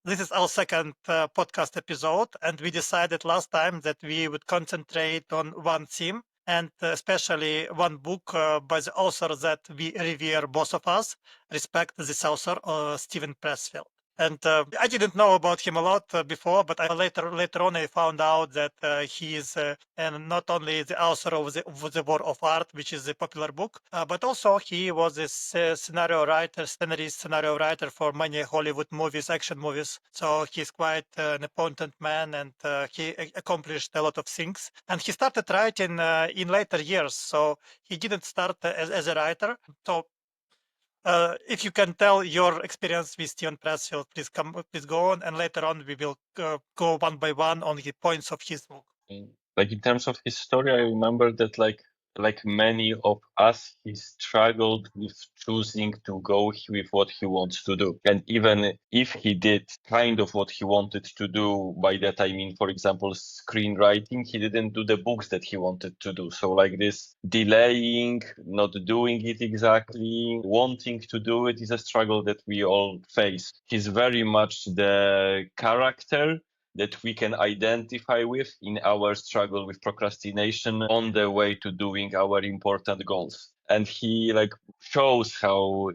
This is our second podcast episode, and we decided last time that we would concentrate on one theme, and especially one book by the author that we revere, both of us respect this author, Steven Pressfield. And I didn't know about him a lot before, but later on I found out that he is and not only the author of the War of Art, which is a popular book, but also he was a scenario writer for many Hollywood movies, action movies. So he's quite an important man, and he accomplished a lot of things. And he started writing in later years, so he didn't start as a writer. So if you can tell your experience with Steven Pressfield, please go on, and later on we will go one by one on the points of his book. Like in terms of his story, I remember that like many of us, he struggled with choosing to go with what he wants to do. And even if he did kind of what he wanted to do, by that I mean, for example, screenwriting, he didn't do the books that he wanted to do. So like this delaying, not doing it exactly, wanting to do it is a struggle that we all face. He's very much the character that we can identify with in our struggle with procrastination on the way to doing our important goals. And he like shows how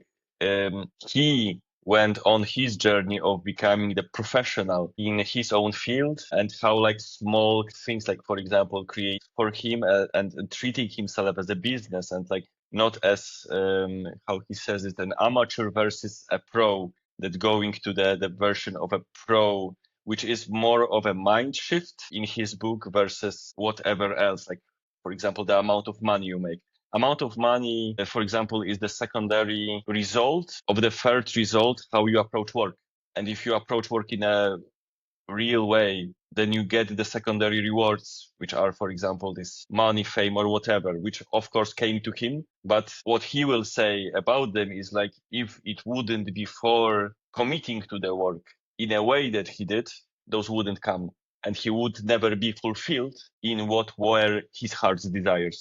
he went on his journey of becoming the professional in his own field, and how like small things, like for example, create for him and treating himself as a business, and like not as how he says it, an amateur versus a pro, that going to the version of a pro, which is more of a mind shift in his book versus whatever else. Like, for example, the amount of money you make. Amount of money, for example, is the secondary result of the third result, how you approach work. And if you approach work in a real way, then you get the secondary rewards, which are, for example, this money, fame, or whatever, which of course came to him. But what he will say about them is like, if it wouldn't be for committing to the work in a way that he did, those wouldn't come. And he would never be fulfilled in what were his heart's desires.